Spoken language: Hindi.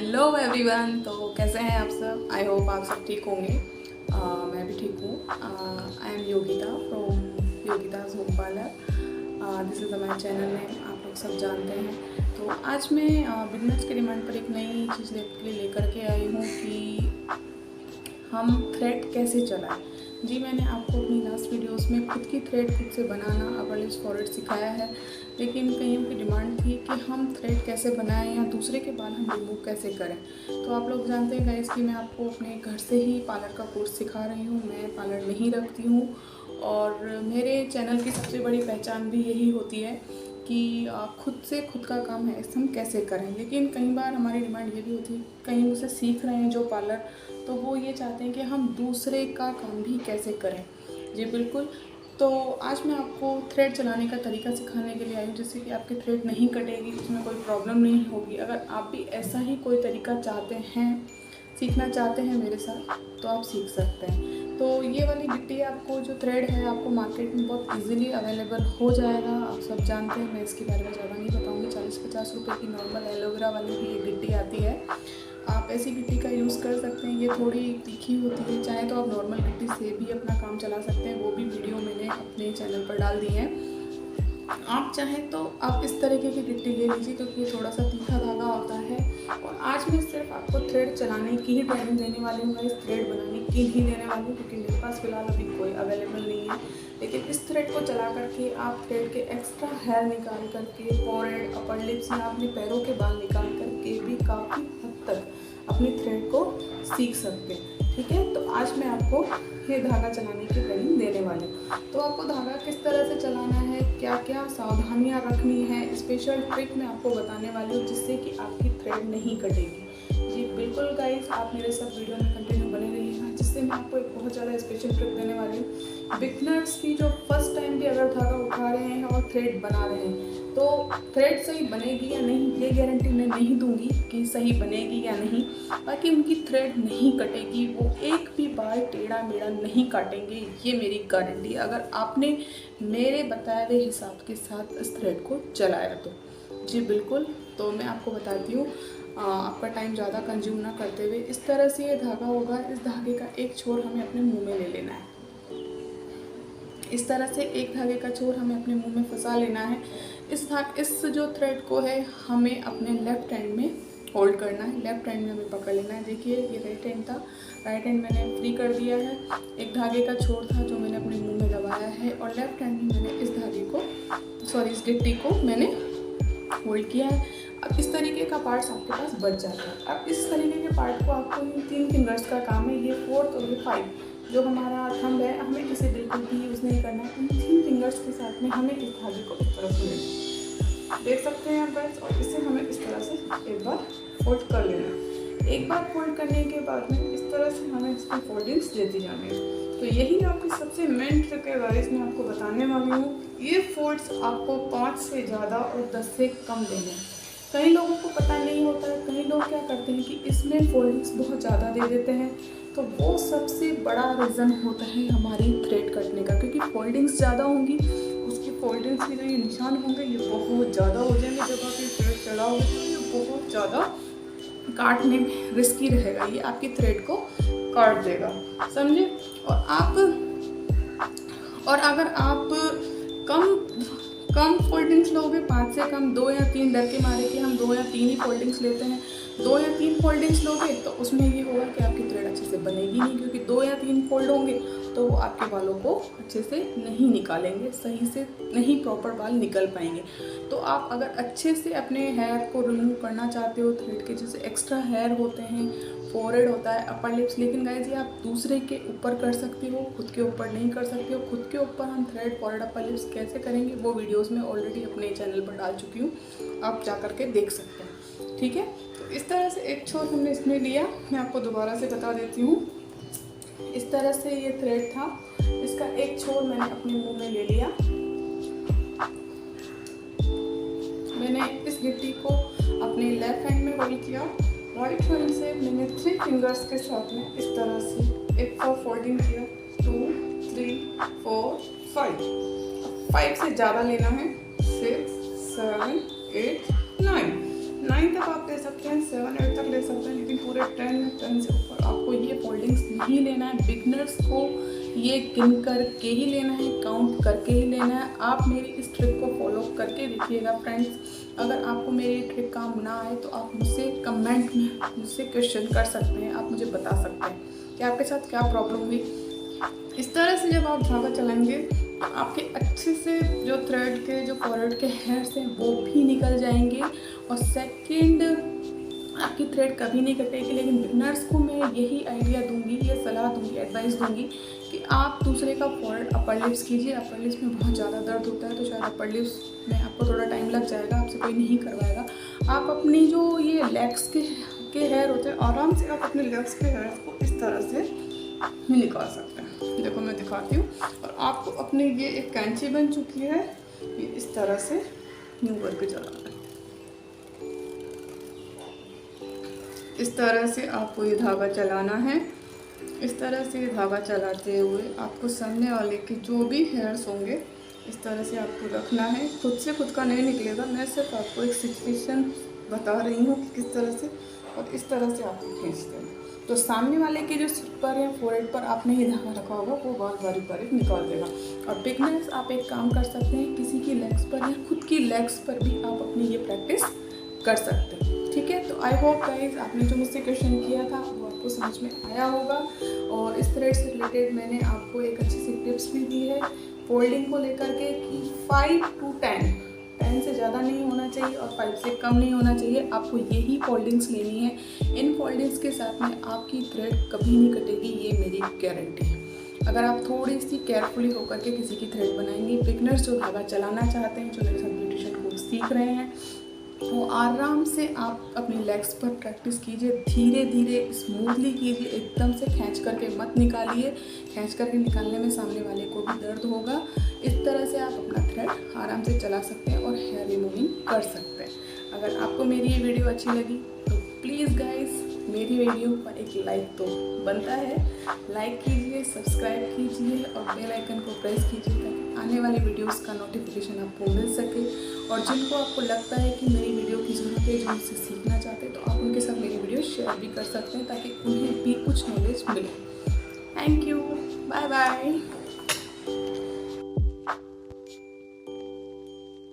Hello everyone. तो कैसे हैं आप सब? आई होप आप सब ठीक होंगे। मैं भी ठीक हूँ। I am Yogita from Yogita's home parlour. This is my channel name, आप लोग सब जानते हैं। तो आज मैं बिजनेस की डिमांड पर एक नई चीज़ लेकर के आई हूँ कि हम थ्रेड कैसे चलाएं। जी, मैंने आपको अपनी लास्ट वीडियोस में खुद की थ्रेड खुद से बनाना अपर लिप्स फॉरहेड सिखाया है, लेकिन कईयों की डिमांड थी कि हम थ्रेड कैसे बनाएं या दूसरे के बाल हम रिमूव कैसे करें। तो आप लोग जानते हैं गाइस कि मैं आपको अपने घर से ही पार्लर का कोर्स सिखा रही हूँ। मैं पार्लर नहीं रखती हूँ और मेरे चैनल की सबसे बड़ी पहचान भी यही होती है कि खुद से खुद का काम है हम कैसे करें। लेकिन कई बार हमारी डिमांड ये भी होती है, कहीं मुझसे सीख रहे हैं जो पार्लर, तो वो ये चाहते हैं कि हम दूसरे का काम भी कैसे करें। जी बिल्कुल। तो आज मैं आपको थ्रेड चलाने का तरीका सिखाने के लिए आई हूँ, जिससे कि आपकी थ्रेड नहीं कटेगी, उसमें कोई प्रॉब्लम नहीं होगी। अगर आप भी ऐसा ही कोई तरीका चाहते हैं, सीखना चाहते हैं मेरे साथ, तो आप सीख सकते हैं। तो ये वाली गिट्टी आपको जो थ्रेड है आपको मार्केट में बहुत इजीली अवेलेबल हो जाएगा। आप सब जानते हैं, मैं इसके बारे में ज़्यादा नहीं बताऊँगी। 40-50 रुपये की नॉर्मल एलोवेरा वाली भी ये गिट्टी आती है। आप ऐसी गिट्टी का यूज़ कर सकते हैं। ये थोड़ी तीखी होती है, चाहे तो आप नॉर्मल गिट्टी से भी अपना काम चला सकते हैं। वो भी वीडियो मैंने अपने चैनल पर डाल दी है। आप चाहें तो आप इस तरीके की गिट्टी ले लीजिए, क्योंकि ये थोड़ा सा तीखा धागा होता है। और आज मैं सिर्फ आपको थ्रेड चलाने की ही ट्रेनिंग देने वाली हूँ, इस थ्रेड बनाने की ही देने वाली हूँ, क्योंकि मेरे पास फ़िलहाल अभी कोई अवेलेबल नहीं है। लेकिन इस थ्रेड को चला करके आप थ्रेड के एक्स्ट्रा हेयर निकाल करके, फॉरहेड, अपर लिप्स या अपने पैरों के बाल निकाल करके भी काफ़ी हद तक अपनी थ्रेड को सीख सकते हैं। ठीक है, तो आज मैं आपको ये धागा चलाने की ट्रेनिंग देने वाली हूँ। तो आपको धागा किस तरह से चलाना है, क्या क्या सावधानियाँ रखनी है, स्पेशल ट्रिक मैं आपको बताने वाली हूँ, जिससे कि आपकी थ्रेड नहीं कटेगी। जी बिल्कुल गाइस, आप मेरे साथ वीडियो में कंटिन्यू बने रहिएगा, जिससे मैं आपको एक बहुत ज़्यादा स्पेशल ट्रिक देने वाली हूँ। बिगनर्स की जो फर्स्ट टाइम भी अगर धागा उठा रहे हैं और थ्रेड बना रहे हैं, तो थ्रेड सही बनेगी या नहीं, ये गारंटी मैं नहीं दूंगी कि सही बनेगी या नहीं। बाकी उनकी थ्रेड नहीं कटेगी, वो एक भी बाल टेढ़ा मेढ़ा नहीं काटेंगे, ये मेरी गारंटी, अगर आपने मेरे बताए हुए हिसाब के साथ इस थ्रेड को चलाया तो। जी बिल्कुल। तो मैं आपको बताती हूँ, आपका टाइम ज़्यादा कंज्यूम ना करते हुए, इस तरह से ये धागा होगा। इस धागे का एक छोर हमें अपने मुँह में ले लेना है। इस तरह से एक धागे का छोर हमें अपने मुंह में फंसा लेना है। इस जो थ्रेड को है हमें अपने लेफ्ट हैंड में होल्ड करना है, लेफ्ट हैंड में हमें पकड़ लेना है। देखिए ये राइट हैंड था, राइट हैंड मैंने फ्री कर दिया है। एक धागे का छोर था जो मैंने अपने मुंह में दबाया है, और लेफ्ट हैंड में मैंने इस धागे को, इस गिट्टी को मैंने होल्ड किया है। अब इस तरीके का पार्ट्स आपके पास बच जाता है। अब इस तरीके के पार्ट को आपको इन 3 फिंगर्स का काम है, ये 4th और ये 5 जो हमारा थंब है, हमें इसे बिल्कुल भी यूज़ नहीं करना है। इन 3 फिंगर्स के साथ में हमें इस धागे को इस तरफ लेना, देख सकते हैं आप गाइस, और इसे हमें इस तरह से एक बार फोल्ड कर लेना है। एक बार फोल्ड करने के बाद में इस तरह से हमें इसकी फोल्डिंग्स देती जानी है। तो यही आपकी सबसे मेन ट्रिक है गाइस, मैं आपको बताने वाली हूँ। ये फोल्ड्स आपको 5 से ज़्यादा और 10 से कम देने हैं। कई लोगों को पता नहीं होता है, कई लोग क्या करते हैं कि इसमें फोल्डिंग्स बहुत ज़्यादा दे देते हैं, तो वो सबसे बड़ा रीज़न होता है हमारी थ्रेड कटने का। क्योंकि फोल्डिंग्स ज़्यादा होंगी, उसकी फोल्डिंग्स के जो ये निशान होंगे ये बहुत ज़्यादा हो जाएंगे। जब आप ये थ्रेड चलाओगे तो ये बहुत ज़्यादा काटने में रिस्की रहेगा, ये आपकी थ्रेड को काट देगा, समझे। और अगर आप कम फोल्डिंग्स लोगे, 5 से कम, 2 या 3, डर के मारे कि हम 2 या 3 ही फोल्डिंग्स लेते हैं, 2 या 3 फोल्डिंग्स लोगे तो उसमें ये होगा कि आपकी थ्रेड अच्छे से बनेगी नहीं, क्योंकि 2 या 3 फोल्ड होंगे तो वो आपके बालों को अच्छे से नहीं निकालेंगे, सही से नहीं प्रॉपर बाल निकल पाएंगे। तो आप अगर अच्छे से अपने हेयर को रिमूव करना चाहते हो, थ्रेड के जैसे एक्स्ट्रा हेयर होते हैं, फॉरहेड होता है, अपर लिप्स, लेकिन गाइस ये आप दूसरे के ऊपर कर सकते हो, खुद के ऊपर नहीं कर सकते हो। खुद के ऊपर हम थ्रेड, फॉरहेड, अपर लिप्स कैसे करेंगे वो वीडियोस में ऑलरेडी अपने चैनल पर डाल चुकी हूँ, आप जा करके देख सकते हैं। ठीक है, तो इस तरह से एक छोर हमने इसमें लिया, मैं आपको दोबारा से बता देती हूँ। इस तरह से ये थ्रेड था, इसका एक छोर मैंने अपने मुंह में ले लिया। मैंने इस गिट्टी को अपने लेफ्ट हैंड में होल्ड किया, राइट हैंड से मैंने 3 फिंगर्स के साथ में इस तरह से एक और फोल्डिंग किया, 2, 3, 4, 5। 5 से ज़्यादा लेना है, 6, 7, 8, 9। 9 तक आप ले सकते हैं, 7 8 तक ले सकते हैं, लेकिन पूरे 10 से ऊपर आपको ये फोल्डिंग्स नहीं लेना है। बिगनर्स को ये गिन करके ही लेना है, काउंट करके ही लेना है। आप मेरी इस ट्रिक को फॉलो करके देखिएगा फ्रेंड्स। अगर आपको मेरी ट्रिक काम ना आए तो आप मुझसे कमेंट में मुझसे क्वेश्चन कर सकते हैं, आप मुझे बता सकते हैं कि आपके साथ क्या प्रॉब्लम हुई। इस तरह से जब आप धागा चलाएंगे तो आपके अच्छे से जो थ्रेड के जो फॉरवर्ड के हेयर्स हैं वो भी निकल जाएंगे, और सेकंड आपकी थ्रेड कभी नहीं कटेगी। लेकिन बिगनर्स को मैं यही आइडिया दूंगी, ये सलाह दूंगी, एडवाइस दूंगी कि आप दूसरे का फॉरवर्ड अपर लिप्स कीजिए। अपर लिप्स में बहुत ज़्यादा दर्द होता है, तो शायद अपर लिप्स में आपको थोड़ा टाइम लग जाएगा, आपसे कोई नहीं करवाएगा। आप अपनी जो ये लेग्स के हेयर होते हैं, आराम से आप अपने लेग्स के हेयर को इस तरह से निकाल सकते हैं। देखो मैं दिखाती हूँ। और आपको अपने ये एक कैंची बन चुकी है, ये इस तरह से यूँ करके चलाना है। इस तरह से आपको ये धागा चलाना है। इस तरह से ये धागा चलाते हुए आपको सामने वाले के जो भी हेयर्स होंगे इस तरह से आपको रखना है। खुद से खुद का नहीं निकलेगा, मैं सिर्फ आपको एक सिचुएशन बता रही हूँ कि किस तरह से, और इस तरह से आपको खींचते हैं। तो सामने वाले के जो सिर पर है, फोरहेड पर आपने ये धागा रखा होगा, वो बहुत बारीक निकाल देगा। और बिगनर्स आप एक काम कर सकते हैं, किसी की लेग्स पर या खुद की लेग्स पर भी आप अपनी ये प्रैक्टिस कर सकते हैं। ठीक है, तो आई होप गाइस आपने जो मुझसे क्वेश्चन किया था वो आपको समझ में आया होगा। और इस थ्रेड से रिलेटेड मैंने आपको एक अच्छी सी टिप्स भी दी है फोल्डिंग को लेकर के कि 5 to 10 से ज़्यादा नहीं होना चाहिए और 5 से कम नहीं होना चाहिए। आपको यही फोल्डिंग्स लेनी है। इन फोल्डिंग्स के साथ में आपकी थ्रेड कभी नहीं कटेगी, ये मेरी गारंटी है। अगर आप थोड़ी सी केयरफुली होकर के किसी की थ्रेड बनाएंगे, बिगनर्स जो धागा चलाना चाहते हैं, जो मेरे साथ ब्यूटिशियन कोर्स सीख रहे हैं, वो आराम से आप अपनी लेग्स पर प्रैक्टिस कीजिए। धीरे धीरे स्मूथली कीजिए, एकदम से खींच करके मत निकालिए। खींच करके निकालने में सामने वाले को भी दर्द होगा। इस तरह से आप अपना थ्रेड आराम से चला सकते हैं और हेयर रिमूविंग कर सकते हैं। अगर आपको मेरी ये वीडियो अच्छी लगी तो प्लीज़ गाइस मेरी वीडियो पर एक लाइक तो बनता है, लाइक कीजिए, सब्सक्राइब कीजिए और बेल आइकन को प्रेस कीजिए ताकि आने वाली वीडियोस का नोटिफिकेशन आपको मिल सके। और जिनको आपको लगता है कि मेरी वीडियो की ज़रूरत है, जो मुझसे सीखना चाहते हैं, तो आप उनके साथ मेरी वीडियो शेयर भी कर सकते हैं ताकि उन्हें भी कुछ नॉलेज मिले। Thank you, bye bye.